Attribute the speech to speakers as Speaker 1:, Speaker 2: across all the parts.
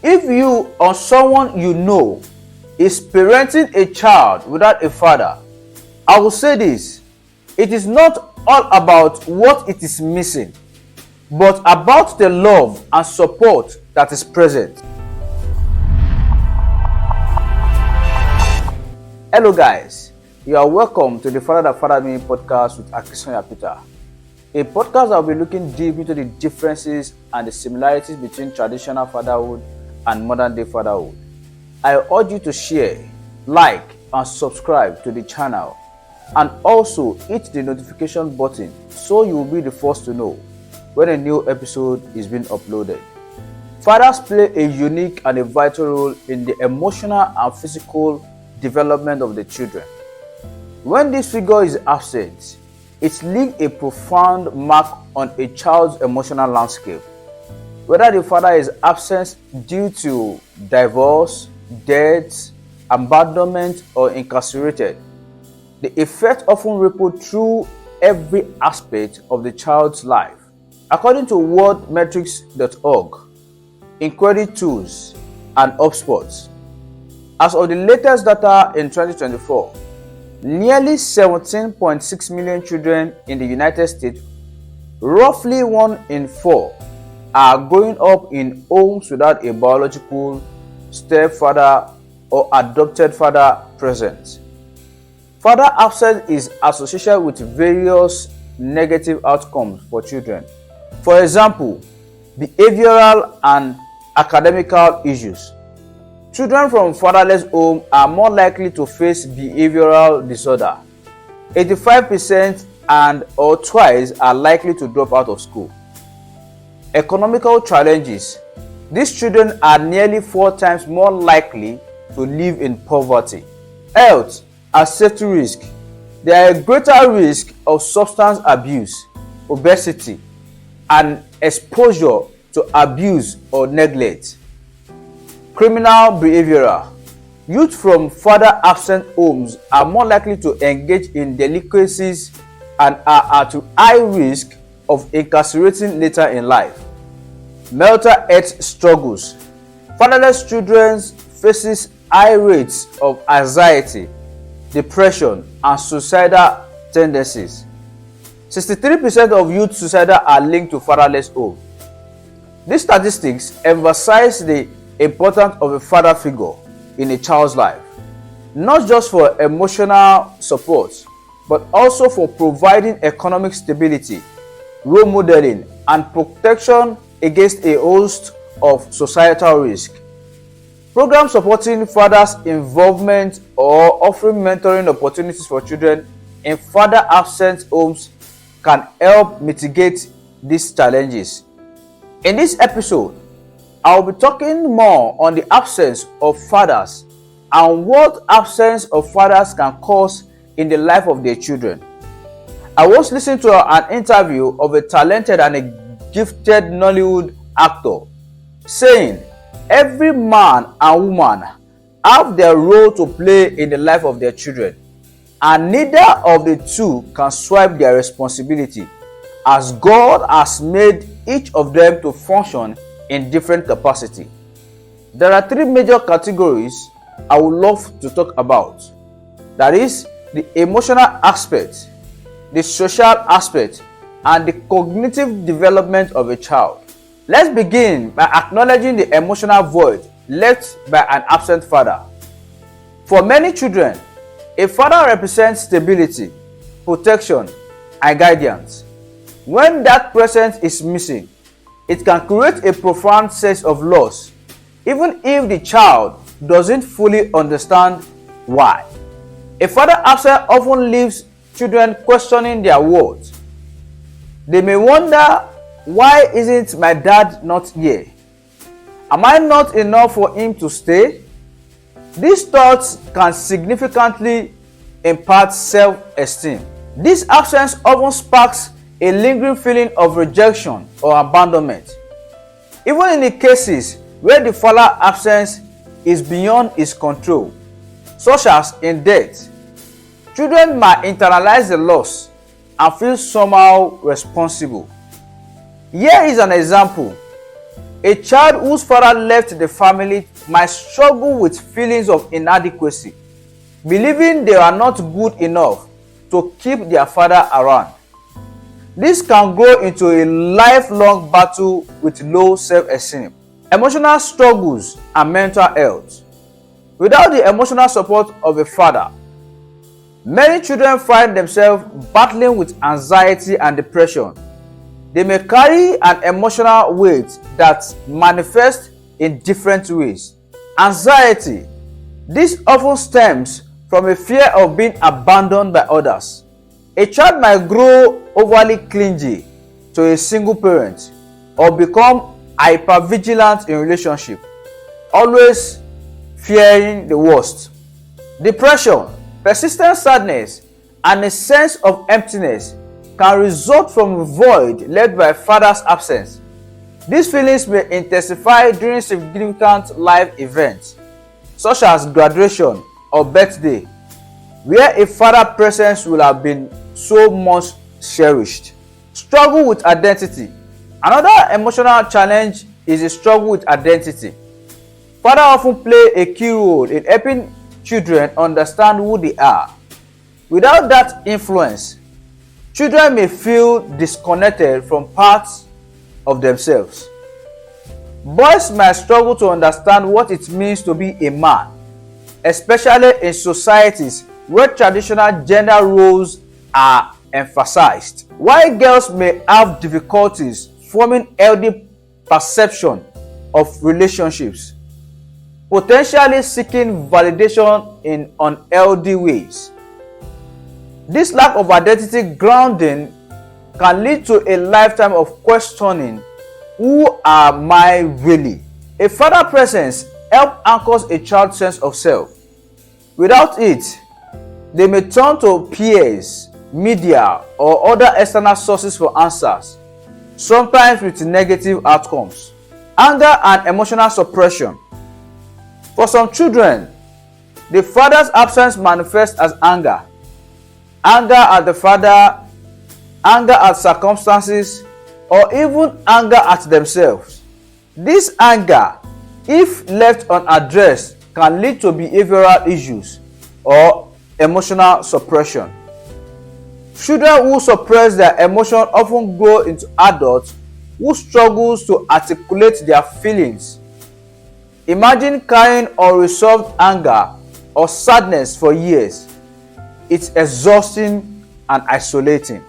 Speaker 1: If you or someone you know is parenting a child without a father, I will say this: it is not all about what it is missing, but about the love and support that is present. Hello guys, you are welcome to the Father That Fathered Me podcast with Akisonya Peter. A podcast that will be looking deep into the differences and the similarities between traditional fatherhood and modern day fatherhood. I urge you to share, like and subscribe to the channel, and also hit the notification button so you will be the first to know when a new episode is being uploaded. Fathers play a unique and a vital role in the emotional and physical development of the children. When this figure is absent, it leaves a profound mark on a child's emotional landscape. Whether the father is absent due to divorce, death, abandonment, or incarcerated, the effect often ripples through every aspect of the child's life. According to worldmetrics.org, Inquiry Tools, and HubSpot, as of the latest data in 2024, nearly 17.6 million children in the United States, roughly 1 in 4, are growing up in homes without a biological stepfather or adopted father present. Father absence is associated with various negative outcomes for children. For example, behavioral and academical issues. Children from fatherless homes are more likely to face behavioral disorder. 85% and or twice are likely to drop out of school. Economical challenges. These children are nearly 4 times more likely to live in poverty. Health and safety risk. There are a greater risk of substance abuse, obesity, and exposure to abuse or neglect. Criminal behavior. Youth from father-absent homes are more likely to engage in delinquencies and are at high risk of incarcerating later in life. Mental health struggles. Fatherless children faces high rates of anxiety, depression, and suicidal tendencies. 63% of youth suicidal are linked to fatherless homes. These statistics emphasize the importance of a father figure in a child's life, not just for emotional support, but also for providing economic stability, role modeling, and protection against a host of societal risks. Programs supporting fathers' involvement or offering mentoring opportunities for children in father-absent homes can help mitigate these challenges. In this episode, I will be talking more on the absence of fathers and what absence of fathers can cause in the life of their children. I once listened to an interview of a talented and a gifted Nollywood actor saying every man and woman have their role to play in the life of their children, and neither of the two can swipe their responsibility, as God has made each of them to function in different capacity. There are 3 major categories I would love to talk about. That is the emotional aspect, the social aspect, and the cognitive development of a child. Let's begin by acknowledging the emotional void left by an absent father. For many children, a father represents stability, protection, and guidance. When that presence is missing, it can create a profound sense of loss, even if the child doesn't fully understand why. A father absent often leaves children questioning their worth. They may wonder, why isn't my dad not here? Am I not enough for him to stay? These thoughts can significantly impact self-esteem. This absence often sparks a lingering feeling of rejection or abandonment. Even in the cases where the father absence is beyond his control, such as in death, children might internalize the loss and feel somehow responsible. Here is an example. A child whose father left the family might struggle with feelings of inadequacy, believing they are not good enough to keep their father around. This can grow into a lifelong battle with low self-esteem. Emotional struggles and mental health. Without the emotional support of a father, many children find themselves battling with anxiety and depression. They may carry an emotional weight that manifests in different ways. Anxiety. This often stems from a fear of being abandoned by others. A child might grow overly clingy to a single parent or become hypervigilant in relationship, always fearing the worst. Depression, persistent sadness, and a sense of emptiness can result from a void left by father's absence. These feelings may intensify during significant life events, such as graduation or birthday, where a father's presence will have been so much cherished. Struggle with identity. Another emotional challenge is a struggle with identity. Fathers often play a key role in helping children understand who they are. Without that influence, children may feel disconnected from parts of themselves. Boys might struggle to understand what it means to be a man, especially in societies where traditional gender roles are emphasized. While girls may have difficulties forming healthy perception of relationships, potentially seeking validation in unhealthy ways. This lack of identity grounding can lead to a lifetime of questioning, who am I really? A father presence helps anchor a child's sense of self. Without it, they may turn to peers, media, or other external sources for answers, sometimes with negative outcomes. Anger and emotional suppression. For some children, the father's absence manifests as anger. Anger at the father, anger at circumstances, or even anger at themselves. This anger, if left unaddressed, can lead to behavioral issues or emotional suppression. Children who suppress their emotion often grow into adults who struggle to articulate their feelings. Imagine carrying unresolved anger or sadness for years. It's exhausting and isolating.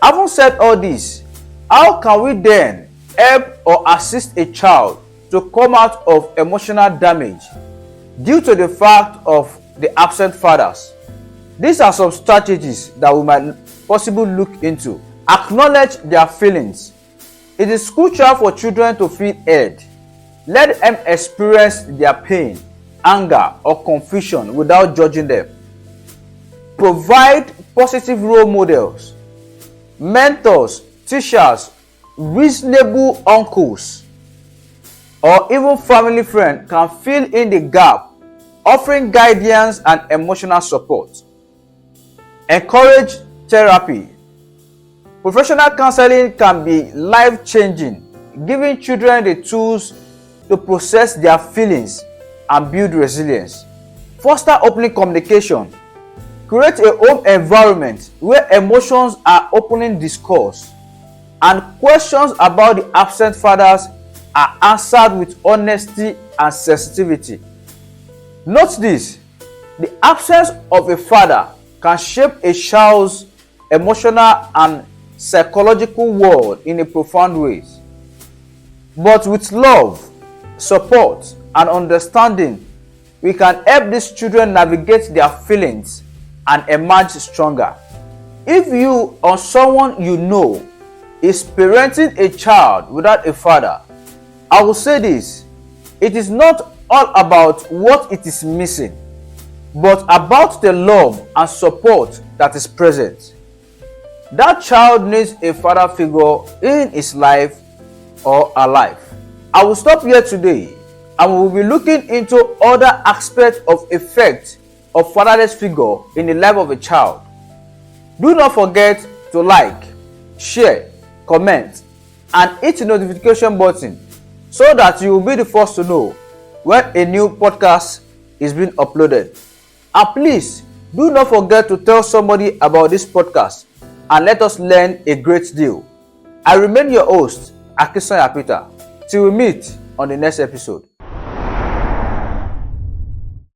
Speaker 1: Having said all this, how can we then help or assist a child to come out of emotional damage due to the fact of the absent fathers? These are some strategies that we might possibly look into. Acknowledge their feelings. It is crucial for children to feel heard. Let them experience their pain, anger, or confusion without judging them. Provide positive role models. Mentors, teachers, reasonable uncles, or even family friends can fill in the gap, offering guidance and emotional support. Encourage therapy. Professional counseling can be life-changing, giving children the tools to process their feelings and build resilience. Foster open communication. Create a home environment where emotions are openly discussed and questions about the absent fathers are answered with honesty and sensitivity. Note this: the absence of a father can shape a child's emotional and psychological world in a profound ways. But with love, support, and understanding, we can help these children navigate their feelings and emerge stronger. If you or someone you know is parenting a child without a father, I will say this: it is not all about what it is missing, but about the love and support that is present. That child needs a father figure in his life or her life. I will stop here today, and we will be looking into other aspects of effect of fatherless figure in the life of a child. Do not forget to like, share, comment, and hit the notification button so that you will be the first to know when a new podcast is being uploaded. And please do not forget to tell somebody about this podcast and let us learn a great deal. I remain your host, Akisanya Peter. Till we meet on the next episode.